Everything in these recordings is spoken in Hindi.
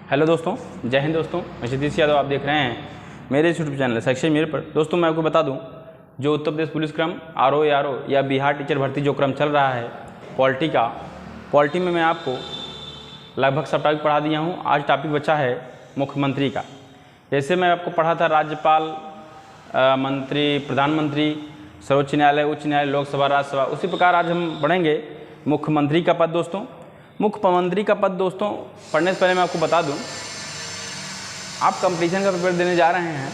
हेलो दोस्तों, जय हिंद दोस्तों। मैं सतीश यादव, आप देख रहे हैं मेरे यूट्यूब चैनल शैक्षिक मेरे पर। दोस्तों मैं आपको बता दूं, जो उत्तर प्रदेश पुलिस क्रम आरओ या बिहार टीचर भर्ती जो क्रम चल रहा है पॉलिटी में मैं आपको लगभग सब टॉपिक पढ़ा दिया हूं। आज टॉपिक बचा है मुख्यमंत्री का। जैसे मैं आपको पढ़ा था राज्यपाल, मंत्री, प्रधानमंत्री, सर्वोच्च न्यायालय, उच्च न्यायालय, लोकसभा, राज्यसभा, उसी प्रकार आज हम पढ़ेंगे मुख्यमंत्री का पद। दोस्तों मुख्यमंत्री का पद दोस्तों पढ़ने से पहले मैं आपको बता दूं, आप कंपटीशन का पेपर देने जा रहे हैं,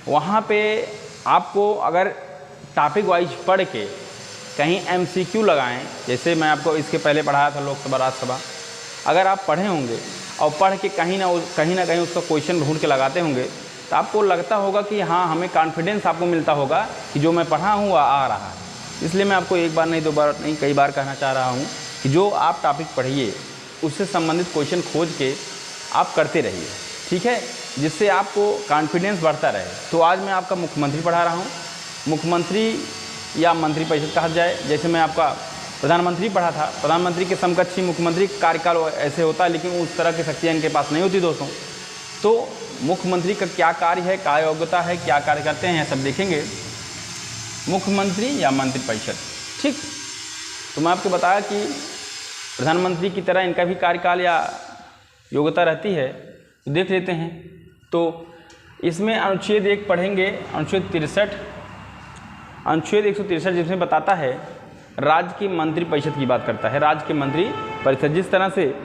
वहाँ पे आपको अगर टॉपिक वाइज पढ़ के कहीं एमसीक्यू लगाएं, जैसे मैं आपको इसके पहले पढ़ाया था लोकसभा, राज्यसभा, अगर आप पढ़े होंगे और पढ़ के कहीं ना कहीं उसका क्वेश्चन ढूंढ के लगाते होंगे तो आपको लगता होगा कि हाँ, हमें कॉन्फिडेंस आपको मिलता होगा कि जो मैं पढ़ा हूँ वह आ रहा है। इसलिए मैं आपको एक बार नहीं, दो बार नहीं, कई बार कहना चाह रहा हूँ कि जो आप टॉपिक पढ़िए उससे संबंधित क्वेश्चन खोज के आप करते रहिए, ठीक है, जिससे आपको कॉन्फिडेंस बढ़ता रहे। तो आज मैं आपका मुख्यमंत्री पढ़ा रहा हूँ। मुख्यमंत्री या मंत्रिपरिषद कहा जाए, जैसे मैं आपका प्रधानमंत्री पढ़ा था, प्रधानमंत्री के समकक्षी मुख्यमंत्री कार्यकाल ऐसे होता है, लेकिन उस तरह की शक्तियाँ इनके पास नहीं होती दोस्तों। तो मुख्यमंत्री का क्या कार्य है, क्या योग्यता है, क्या कार्य करते हैं, सब देखेंगे। मुख्यमंत्री या मंत्रिपरिषद, ठीक। तो मैं आपको बताया कि प्रधानमंत्री की तरह इनका भी कार्यकाल या योग्यता रहती है, तो देख लेते हैं। तो इसमें अनुच्छेद 1 पढ़ेंगे, अनुच्छेद 163, जिसमें बताता है राज्य की मंत्रिपरिषद की बात करता है। राज्य के मंत्रिपरिषद, जिस तरह से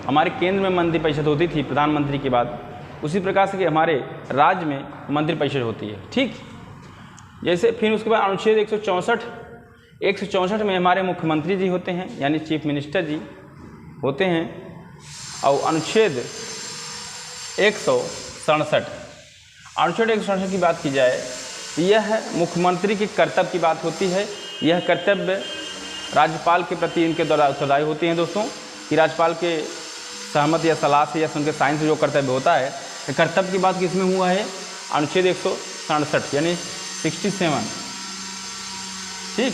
हमारे केंद्र में मंत्रिपरिषद होती थी प्रधानमंत्री के बाद, उसी प्रकार से कि हमारे राज्य में मंत्रिपरिषद होती है, ठीक। जैसे फिर उसके बाद अनुच्छेद 164 में हमारे मुख्यमंत्री जी होते हैं, यानी चीफ मिनिस्टर जी होते हैं। और अनुच्छेद 167 की बात की जाए, यह मुख्यमंत्री के कर्तव्य की बात होती है। यह कर्तव्य राज्यपाल के प्रति इनके द्वारा उत्तरदायी होते हैं दोस्तों, कि राज्यपाल के सहमत या सलाह से या उनके साइन से जो कर्तव्य होता है, कर्तव्य की बात किसमें हुआ है, अनुच्छेद 167 यानी 67, ठीक।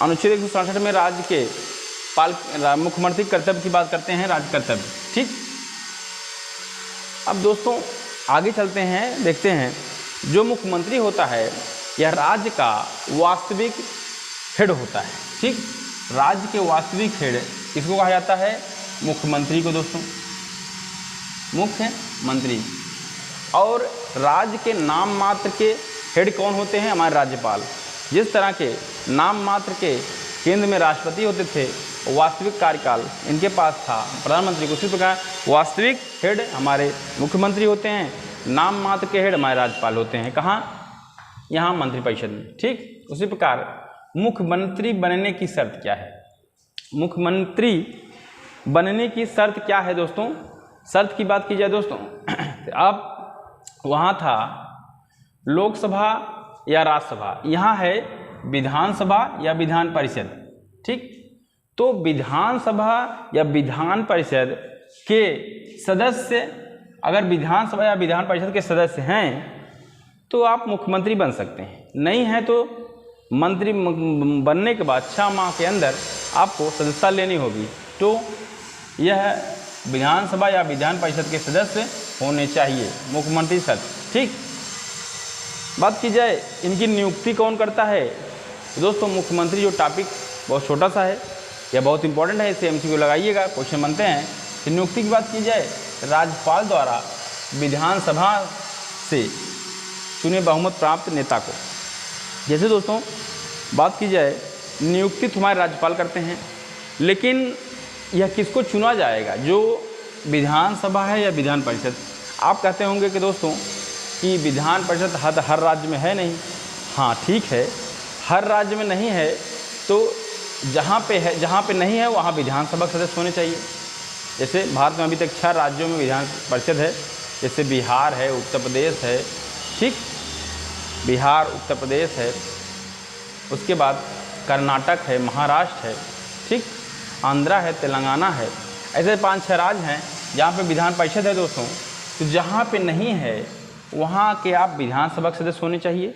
अनुच्छेद 167 में राज्य के मुख्यमंत्री कर्तव्य की बात करते हैं, राज्य कर्तव्य, ठीक। अब दोस्तों आगे चलते हैं, देखते हैं जो मुख्यमंत्री होता है यह राज्य का वास्तविक हेड होता है, ठीक। राज्य के वास्तविक हेड किसको कहा जाता है, मुख्यमंत्री को दोस्तों, मुख्यमंत्री। और राज्य के नाम मात्र के हेड कौन होते हैं, हमारे राज्यपाल। जिस तरह के नाम मात्र के केंद्र में राष्ट्रपति होते थे, वास्तविक कार्यकाल इनके पास था प्रधानमंत्री को, उसी प्रकार वास्तविक हेड हमारे मुख्यमंत्री होते हैं, नाम मात्र के हेड हमारे राज्यपाल होते हैं। कहाँ, यहाँ मंत्रिपरिषद में, ठीक। उसी प्रकार मुख्यमंत्री बनने की शर्त क्या है, मुख्यमंत्री बनने की शर्त क्या है दोस्तों। शर्त की बात की जाए दोस्तों, अब वहाँ था लोकसभा या राज्यसभा, यहाँ है विधानसभा या विधान परिषद, ठीक। तो विधानसभा या विधान परिषद के सदस्य, अगर विधानसभा या विधान परिषद के सदस्य हैं तो आप मुख्यमंत्री बन सकते हैं, नहीं है तो मंत्री बनने के बाद 6 माह के अंदर आपको सदस्यता लेनी होगी। तो यह विधानसभा या विधान परिषद के सदस्य होने चाहिए, मुख्यमंत्री सद, ठीक। बात की जाए इनकी नियुक्ति कौन करता है, तो दोस्तों मुख्यमंत्री जो टॉपिक बहुत छोटा सा है या बहुत इंपॉर्टेंट है, इसे एमसीक्यू लगाइएगा, क्वेश्चन बनते हैं। तो नियुक्ति की बात की जाए, राज्यपाल द्वारा विधानसभा से चुने बहुमत प्राप्त नेता को, जैसे दोस्तों बात की जाए नियुक्ति तुम्हारे राज्यपाल करते हैं, लेकिन यह किसको चुना जाएगा, जो विधानसभा है या विधान परिषद। आप कहते होंगे कि दोस्तों कि विधान परिषद हर राज्य में है नहीं। हाँ ठीक है, हर राज्य में नहीं है, तो जहाँ पे है, जहाँ पे नहीं है वहाँ विधानसभा सदस्य होने चाहिए। जैसे भारत में अभी तक 6 राज्यों में विधान परिषद है, जैसे बिहार है, उत्तर प्रदेश है, ठीक, बिहार, उत्तर प्रदेश है, उसके बाद कर्नाटक है, महाराष्ट्र है, ठीक, आंध्रा है, तेलंगाना है, ऐसे 5-6 राज्य हैं जहाँ पे विधान परिषद है दोस्तों। तो जहाँ पे नहीं है वहाँ के आप विधानसभा के सदस्य होने चाहिए,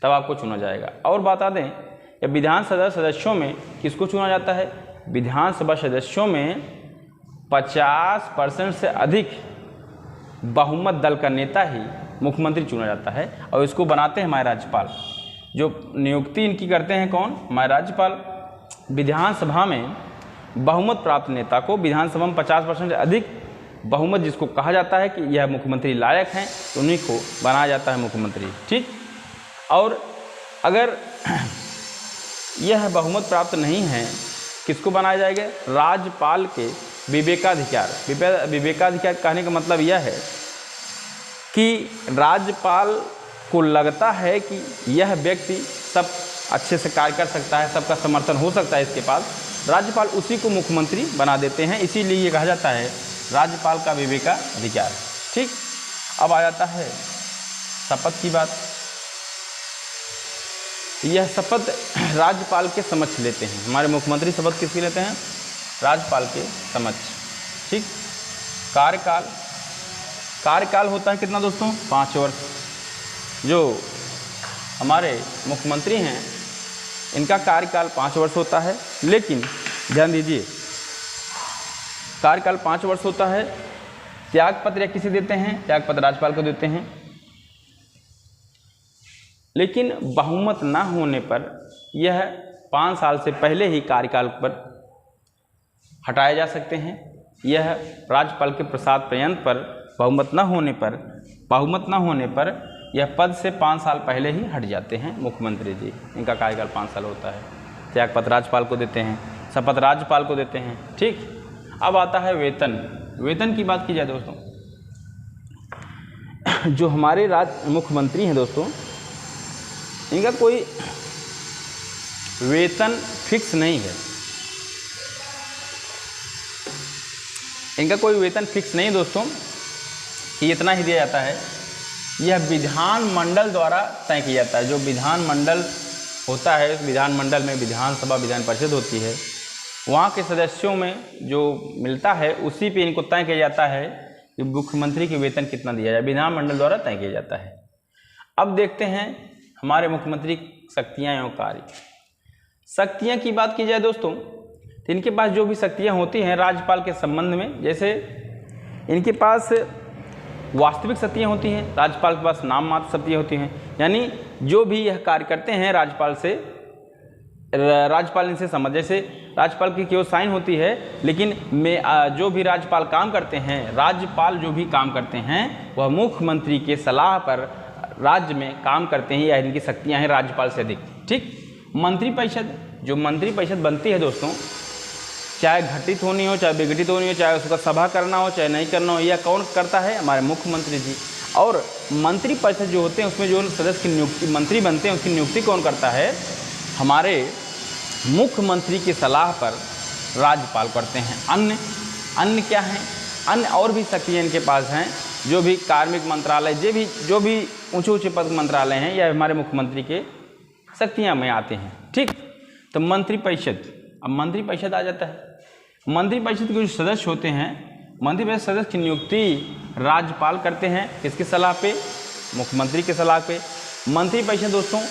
तब आपको चुना जाएगा। और बता दें, या विधानसभा सदस्यों में किसको चुना जाता है, विधानसभा सदस्यों में 50% से अधिक बहुमत दल का नेता ही मुख्यमंत्री चुना जाता है और इसको बनाते हैं हमारे राज्यपाल। जो नियुक्ति इनकी करते हैं कौन? हमारे राज्यपाल। विधानसभा में बहुमत प्राप्त नेता को, विधानसभा में 50% से अधिक बहुमत जिसको कहा जाता है कि यह मुख्यमंत्री लायक हैं, तो उन्हीं को बनाया जाता है मुख्यमंत्री। ठीक। और अगर यह बहुमत प्राप्त नहीं है, किसको बनाया जाएगा? राज्यपाल के विवेकाधिकार। विवेकाधिकार कहने का मतलब यह है कि राज्यपाल को लगता है कि यह व्यक्ति सब अच्छे से कार्य कर सकता है, सबका समर्थन हो सकता है इसके पास, राज्यपाल उसी को मुख्यमंत्री बना देते हैं। इसीलिए ये कहा जाता है राज्यपाल का विवेकाधिकार। ठीक। अब आ जाता है शपथ की बात। यह शपथ राज्यपाल के समक्ष लेते हैं। हमारे मुख्यमंत्री शपथ किसके लेते हैं? राज्यपाल के समक्ष। ठीक। कार्यकाल होता है कितना दोस्तों? 5 वर्ष। जो हमारे मुख्यमंत्री हैं इनका कार्यकाल 5 वर्ष होता है, लेकिन ध्यान दीजिए कार्यकाल 5 वर्ष होता है। त्यागपत्र या किसे देते हैं? त्यागपत्र राज्यपाल को देते हैं। लेकिन बहुमत न होने पर यह 5 साल से पहले ही कार्यकाल पर हटाए जा सकते हैं। यह राज्यपाल के प्रसाद पर्यंत पर बहुमत न होने पर यह पद से 5 साल पहले ही हट जाते हैं मुख्यमंत्री जी। इनका कार्यकाल 5 साल होता है। त्यागपत्र राज्यपाल को देते हैं, शपथ राज्यपाल को देते हैं। ठीक। अब आता है वेतन। वेतन की बात की जाए दोस्तों, जो हमारे मुख्यमंत्री हैं दोस्तों, इनका कोई वेतन फिक्स नहीं है। इनका कोई वेतन फिक्स नहीं दोस्तों कि इतना ही दिया जाता है। यह विधानमंडल द्वारा तय किया जाता है। जो विधानमंडल होता है, उस विधानमंडल में विधानसभा, विधान परिषद होती है, वहाँ के सदस्यों में जो मिलता है उसी पे इनको तय किया जाता है कि मुख्यमंत्री की वेतन कितना दिया जाए। विधानमंडल द्वारा तय किया जाता है। अब देखते हैं हमारे मुख्यमंत्री शक्तियाँ एवं कार्य। शक्तियाँ की बात की जाए दोस्तों, तो इनके पास जो भी शक्तियाँ होती हैं राज्यपाल के संबंध में, जैसे इनके पास वास्तविक शक्तियाँ होती हैं, राज्यपाल के पास नाम मात्र शक्तियाँ होती हैं। यानी जो भी यह कार्य करते हैं राज्यपाल इनसे समझ, जैसे राज्यपाल की केवल साइन होती है, लेकिन जो भी राज्यपाल काम करते हैं, राज्यपाल जो भी काम करते हैं वह मुख्यमंत्री के सलाह पर राज्य में काम करते हैं। या इनकी शक्तियाँ हैं राज्यपाल से अधिक। ठीक। मंत्रिपरिषद, जो मंत्रिपरिषद बनती है दोस्तों, चाहे घटित होनी हो, चाहे विघटित होनी हो, चाहे उसका सभा करना हो, चाहे नहीं करना हो, यह कौन करता है? हमारे मुख्यमंत्री जी। और मंत्रिपरिषद जो होते हैं उसमें जो सदस्य की नियुक्ति, मंत्री बनते हैं, उसकी नियुक्ति कौन करता है? हमारे मुख्यमंत्री की सलाह पर राज्यपाल करते हैं। अन्य क्या हैं? अन्य और भी शक्तियाँ इनके पास हैं। जो भी कार्मिक मंत्रालय, जो भी ऊंचे पद मंत्रालय हैं, यह हमारे मुख्यमंत्री के शक्तियाँ में आते हैं। ठीक। तो मंत्रिपरिषद, अब मंत्रिपरिषद आ जाता है। मंत्रिपरिषद के जो सदस्य होते हैं, मंत्रिपरिषद सदस्य की नियुक्ति राज्यपाल करते हैं। किसकी सलाह पे? मुख्यमंत्री की सलाह पे। मंत्रिपरिषद दोस्तों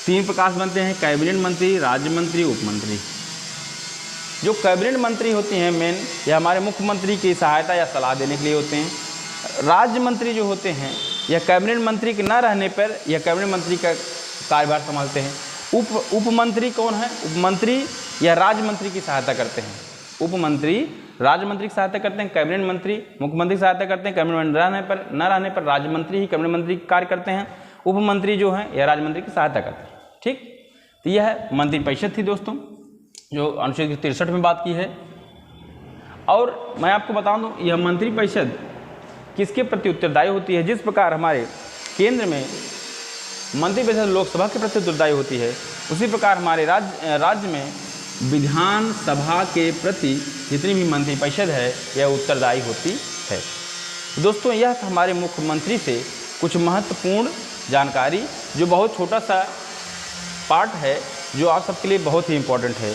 3 प्रकार से बनते हैं: कैबिनेट मंत्री, राज्य मंत्री, उप मंत्री। जो कैबिनेट मंत्री होती हैं मेन, यह हमारे मुख्यमंत्री की सहायता या सलाह देने के लिए होते हैं। राज्य मंत्री जो होते हैं, यह कैबिनेट मंत्री के न रहने पर यह कैबिनेट मंत्री का कार्यभार संभालते हैं। उप मंत्री कौन है? उप मंत्री यह राज्य मंत्री की सहायता करते हैं। उप मंत्री राज्य मंत्री की सहायता करते हैं, कैबिनेट मंत्री मुख्यमंत्री की सहायता करते हैं। कैबिनेट मंत्री न रहने पर राज्य मंत्री ही कैबिनेट मंत्री कार्य करते हैं। उप मंत्री जो हैं यह राज्य मंत्री की सहायता करते हैं। ठीक। तो यह मंत्रिपरिषद थी दोस्तों, जो अनुच्छेद 63 में बात की है। और मैं आपको बता दूं, यह मंत्रिपरिषद किसके प्रति उत्तरदायी होती है? जिस प्रकार हमारे केंद्र में मंत्रिपरिषद लोकसभा के प्रति उत्तरदायी होती है, उसी प्रकार हमारे राज्य में विधानसभा के प्रति जितनी भी मंत्रिपरिषद है यह उत्तरदायी होती है। दोस्तों यह था हमारे मुख्यमंत्री से कुछ महत्वपूर्ण जानकारी, जो बहुत छोटा सा पार्ट है, जो आप सबके लिए बहुत ही इम्पोर्टेंट है।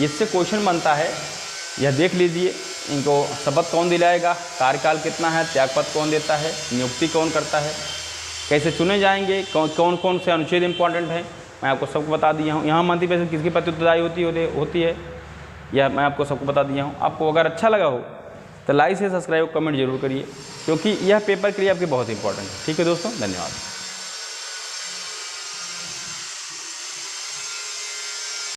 इससे क्वेश्चन बनता है, यह देख लीजिए। इनको शपथ कौन दिलाएगा, कार्यकाल कितना है, त्यागपत्र कौन देता है, नियुक्ति कौन करता है, कैसे चुने जाएंगे, कौन कौन से अनुच्छेद इंपॉर्टेंट है, मैं आपको सबको बता दिया हूँ। यहाँ मंत्रिपरिषद किसकी प्रति उत्तरदायी होती है, यह मैं आपको सबको बता दिया हूँ। आपको अगर अच्छा लगा हो तो लाइक से सब्सक्राइब कमेंट जरूर करिए, क्योंकि यह पेपर के लिए आपके बहुत इंपॉर्टेंट है। ठीक है दोस्तों, धन्यवाद।